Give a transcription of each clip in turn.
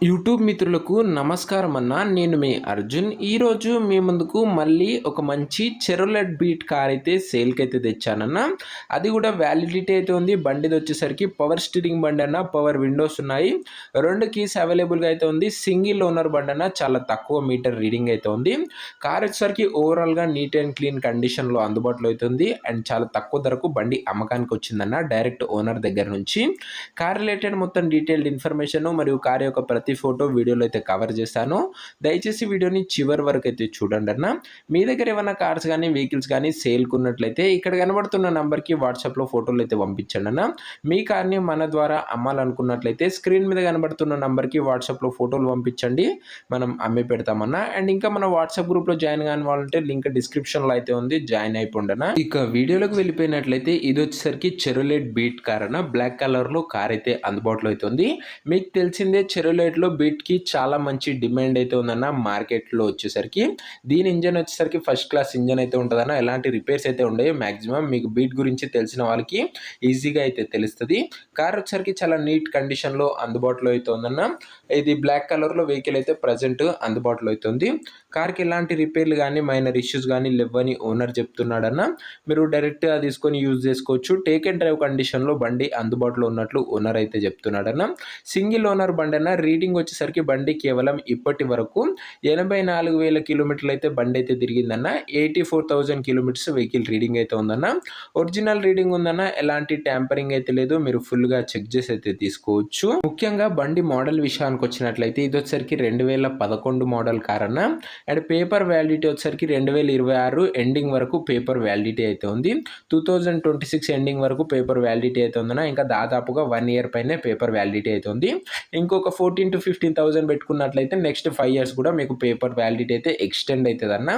YouTube మిత్రులకు నమస్కారం అన్న. నేను మీ అర్జున్. ఈరోజు మీ ముందుకు మళ్ళీ ఒక మంచి చెరోలెట్ బీట్ కార్ అయితే సేల్‌కైతే తెచ్చానన్న. అది కూడా వ్యాలిడిటీ అయితే ఉంది. బండిదొచ్చేసరికి పవర్ స్టీరింగ్ బండన్న, పవర్ విండోస్ ఉన్నాయి. 2 కీస్ అవైలబుల్‌గా అయితే ఉంది. సింగిల్ ఓనర్ బండన్న, చాలా తక్కువ మీటర్ రీడింగ్ అయితే ఉంది. కార్ వచ్చేసరికి ఓవరాల్‌గా నీట్ అండ్ క్లీన్ కండిషన్‌లో అందుబాటులో అయితే ఉంది. అండ్ చాలా తక్కువ ధరకు బండి అమ్మకానికి వచ్చిందన్న, డైరెక్ట్ ఓనర్ దగ్గర నుంచి. కార్ రిలేటెడ్ మొత్తం డీటెయిల్డ్ ఇన్ఫర్మేషన్ మరియు కార్ యొక్క ప్రతి ఫోటో వీడియోలో అయితే కవర్ చేశాను. దయచేసి వీడియోని చివరి వరకు అయితే చూడండి అన్న. మీ దగ్గర ఏమైనా కార్స్ కానీ వెహికల్స్ కానీ సేల్కి ఉన్నట్లయితే ఇక్కడ కనబడుతున్న నంబర్కి వాట్సాప్లో ఫోటోలు అయితే పంపించండి అన్న. మీ కార్ని మన ద్వారా అమ్మాలనుకున్నట్లయితే స్క్రీన్ మీద కనబడుతున్న నంబర్కి వాట్సాప్లో ఫోటోలు పంపించండి, మనం అమ్మి పెడతామన్నా. అండ్ ఇంకా మన వాట్సాప్ గ్రూప్లో జాయిన్ కాని వాళ్ళంటే లింక్ డిస్క్రిప్షన్లో అయితే ఉంది, జాయిన్ అయిపోండనా. ఇక వీడియోలోకి వెళ్ళిపోయినట్లయితే ఇది వచ్చేసరికి చెరోలెట్ బీట్ కార్ అన్న. బ్లాక్ కలర్లో కార్ అయితే అందుబాటులో అయితే ఉంది. మీకు తెలిసిందే చెరోలెట్లో బీట్కి చాలా మంచి డిమాండ్ అయితే ఉందన్న మార్కెట్లో వచ్చేసరికి. దీని ఇంజన్ వచ్చేసరికి ఫస్ట్ క్లాస్ ఇంజన్ అయితే ఉంటుందన్న. ఎలాంటి రిపేర్స్ అయితే ఉండవు. మ్యాక్సిమం మీకు బీట్ గురించి తెలిసిన వాళ్ళకి ఈజీగా అయితే తెలుస్తుంది. కార్ వచ్చేసరికి చాలా నీట్ కండిషన్లో అందుబాటులో అయితే ఉందన్న. ఇది బ్లాక్ కలర్లో వెహికల్ అయితే ప్రజెంట్ అందుబాటులో అయితే ఉంది. కార్కి ఎలాంటి రిపేర్లు కానీ మైనర్ ఇష్యూస్ కానీ లేవని ఓనర్ చెప్తున్నాడన్న. మీరు డైరెక్ట్గా తీసుకొని యూజ్ చేసుకోవచ్చు. టేక్ అండ్ డ్రైవ్ కండిషన్లో బండి అందుబాటులో ఉన్నట్లు ఓనర్ అయితే చెప్తున్నాడన్న. సింగిల్ ఓనర్ బండి అన్న. రీడింగ్ వచ్చేసరికి బండి కేవలం ఇప్పటి వరకు 84,000 కిలోమీటర్లు అయితే బండి అయితే తిరిగిందన్న. 84,000 కిలోమీటర్స్ వెహికల్ రీడింగ్ అయితే ఉందన్న. ఒరిజినల్ రీడింగ్ ఉందన్న. ఎలాంటి ట్యాంపరింగ్ అయితే లేదు. మీరు ఫుల్గా చెక్ చేసి అయితే తీసుకోవచ్చు. ముఖ్యంగా బండి మోడల్ విషయానికి వచ్చినట్లయితే ఇది వచ్చేసరికి 2011 మోడల్ కార్ అన్న. అండ్ పేపర్ వ్యాలిడిటీ వచ్చేసరికి 2026 ఎండింగ్ వరకు పేపర్ వ్యాలిడిటీ అయితే ఉంది. 2026 ఎండింగ్ వరకు పేపర్ వ్యాలిడిటీ అయితే ఉందన్న. ఇంకా దాదాపుగా 1 ఇయర్ పైనే పేపర్ వ్యాలిడిటీ అయితే ఉంది. ఇంకొక 14,000 to 15,000 పెట్టుకున్నట్లయితే నెక్స్ట్ 5 ఇయర్స్ కూడా మీకు పేపర్ వ్యాలిడిటీ అయితే ఎక్స్టెండ్ అవుతుంది అన్న.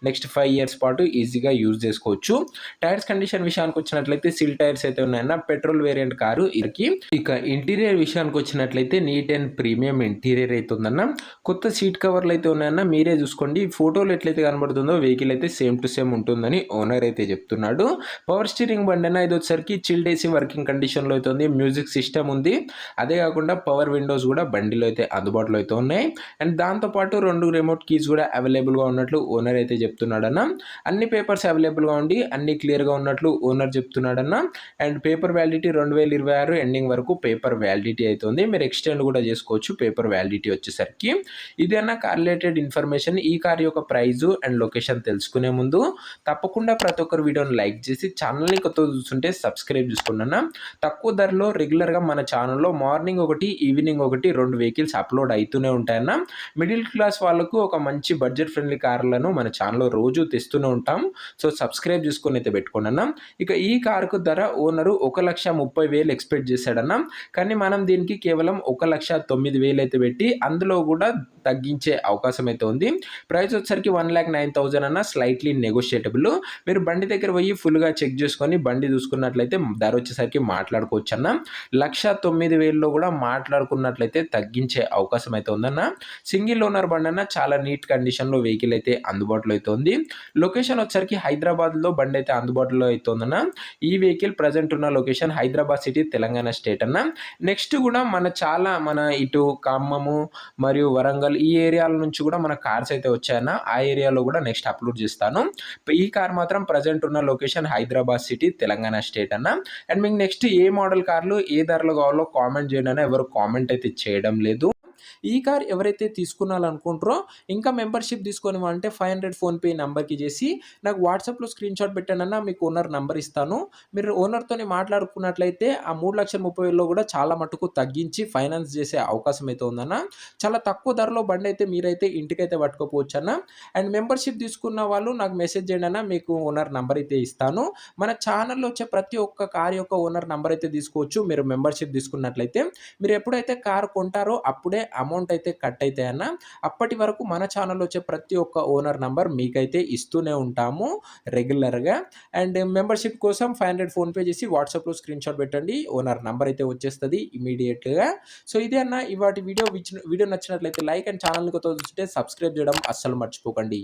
నెక్స్ట్ 5 ఇయర్స్ పాటు ఈజీగా యూజ్ చేసుకోవచ్చు. టైర్స్ కండిషన్ విషయానికి వచ్చినట్లయితే సిల్ టైర్స్ అయితే ఉన్నాయన్న. పెట్రోల్ వేరియంట్ కారు ఇరికి. ఇక ఇంటీరియర్ విషయానికి వచ్చినట్లయితే నీట్ అండ్ ప్రీమియం ఇంటీరియర్ అయితే ఉందన్న. కొత్త సీట్ కవర్లు అయితే ఉన్నాయన్న. మీరే చూసుకోండి. ఫోటోలు ఎట్లయితే కనబడుతుందో వెహికల్ అయితే సేమ్ టు సేమ్ ఉంటుందని ఓనర్ అయితే చెప్తున్నాడు. పవర్ స్టీరింగ్ బండి అన్న. ఇది వచ్చేసరికి చిల్డ్ ఏసీ వర్కింగ్ కండిషన్లో అయితే ఉంది. మ్యూజిక్ సిస్టమ్ ఉంది. అదే కాకుండా పవర్ విండోస్ కూడా బండిలో అయితే అందుబాటులో అయితే ఉన్నాయి. అండ్ దాంతోపాటు 2 రిమోట్ కీస్ కూడా అవైలబుల్గా ఉన్నట్లు ఓనర్ అయితే చెప్తున్నాడన్న. అన్ని పేపర్స్ అవైలబుల్గా ఉండి అన్ని క్లియర్గా ఉన్నట్లు ఓనర్ చెప్తున్నాడన్న. అండ్ పేపర్ వ్యాలిడిటీ 2026 ఎండింగ్ వరకు పేపర్ వ్యాలిడిటీ అయితే ఉంది. మీరు ఎక్స్టెండ్ కూడా చేసుకోవచ్చు పేపర్ వ్యాలిడిటీ వచ్చేసరికి. ఇదన్నా కార్ రిలేటెడ్ ఇన్ఫర్మేషన్. ఈ కార్ యొక్క ప్రైజు అండ్ లొకేషన్ తెలుసుకునే ముందు తప్పకుండా ప్రతి ఒక్కరు వీడియోని లైక్ చేసి ఛానల్ని కొత్తగా చూస్తుంటే సబ్స్క్రైబ్ చేసుకోండి అన్న. తక్కువ ధరలో రెగ్యులర్గా మన ఛానల్లో మార్నింగ్ ఒకటి ఈవినింగ్ ఒకటి 2 వెహికల్స్ అప్లోడ్ అవుతూనే ఉంటాయన్న. మిడిల్ క్లాస్ వాళ్ళకు ఒక మంచి బడ్జెట్ ఫ్రెండ్లీ కార్లను మన ఛానల్లో రోజు తెస్తూనే ఉంటాం. సో సబ్స్క్రైబ్ చేసుకొని అయితే పెట్టుకోండి అన్న. ఇక ఈ కారుకు ధర ఓనరు 1,30,000 ఎక్స్పెక్ట్ చేశాడన్న. కానీ మనం దీనికి కేవలం 1,09,000 అయితే పెట్టి అందులో కూడా తగ్గించే అవకాశం అయితే ఉంది. ప్రైస్ వచ్చేసరికి 1,09,000 అన్న. స్లైట్లీ నెగోషియేటబుల్. మీరు బండి దగ్గర పోయి ఫుల్గా చెక్ చేసుకొని బండి చూసుకున్నట్లయితే ధర వచ్చేసరికి మాట్లాడుకోవచ్చు అన్న. 1,09,000లో కూడా మాట్లాడుకున్నట్లయితే తగ్గించే అవకాశం అయితే ఉందన్న. సింగిల్ ఓనర్ బండి అన్న. చాలా నీట్ కండిషన్లో వెహికల్ అయితే అందుబాటులో అయితే ఉంది. లొకేషన్ వచ్చేసరికి హైదరాబాద్లో బండి అయితే అందుబాటులో అయితే ఉందన్న. ఈ వెహికల్ ప్రజెంట్ ఉన్న location Hyderabad city, Telangana state అన్న. నెక్స్ట్ కూడా మన ఇటు ఖమ్మము మరియు వరంగల్ ఈ ఏరియాల నుంచి కూడా మన కార్స్ అయితే వచ్చాయన్న. ఆ ఏరియాలో కూడా నెక్స్ట్ అప్లోడ్ చేస్తాను. ఈ కార్ మాత్రం ప్రజెంట్ ఉన్న location Hyderabad city, Telangana state అన్న. అండ్ మీకు నెక్స్ట్ ఏ మోడల్ కార్లు ఏ ధరలో కావాలో కామెంట్ చేయండి అన్న. ఎవరు కామెంట్ అయితే చేయడం లేదు. ఈ కార్ ఎవరైతే తీసుకోవాలనుకుంటారో ఇంకా మెంబర్షిప్ తీసుకొని అంటే 500 ఫోన్పే నెంబర్కి చేసి నాకు వాట్సాప్లో స్క్రీన్ షాట్ పెట్టానన్నా, మీకు ఓనర్ నెంబర్ ఇస్తాను. మీరు ఓనర్తో మాట్లాడుకున్నట్లయితే ఆ 3,30,000లో కూడా చాలా మటుకు తగ్గించి ఫైనాన్స్ చేసే అవకాశం అయితే ఉందన్న. చాలా తక్కువ ధరలో బండి అయితే మీరైతే ఇంటికైతే పట్టుకోపోవచ్చు అన్న. అండ్ మెంబర్షిప్ తీసుకున్న వాళ్ళు నాకు మెసేజ్ చేయండి అన్న, మీకు ఓనర్ నెంబర్ అయితే ఇస్తాను. మన ఛానల్లో వచ్చే ప్రతి ఒక్క కార్ యొక్క ఓనర్ నెంబర్ అయితే తీసుకోవచ్చు మీరు మెంబర్షిప్ తీసుకున్నట్లయితే. మీరు ఎప్పుడైతే కార్ కొంటారో అప్పుడే అమౌంట్ అయితే కట్ అవుతాయన్న. అప్పటి వరకు మన ఛానల్లో వచ్చే ప్రతి ఒక్క ఓనర్ నంబర్ మీకైతే ఇస్తూనే ఉంటాము రెగ్యులర్గా. అండ్ మెంబర్షిప్ కోసం 500 ఫోన్పే చేసి వాట్సాప్లో స్క్రీన్ షాట్ పెట్టండి, ఓనర్ నంబర్ అయితే వచ్చేస్తుంది ఇమీడియట్గా. సో ఇదే అన్న ఇవాటి వీడియో నచ్చినట్లయితే లైక్ అండ్ ఛానల్ని కొత్త చూస్తే సబ్స్క్రైబ్ చేయడం అస్సలు మర్చిపోకండి.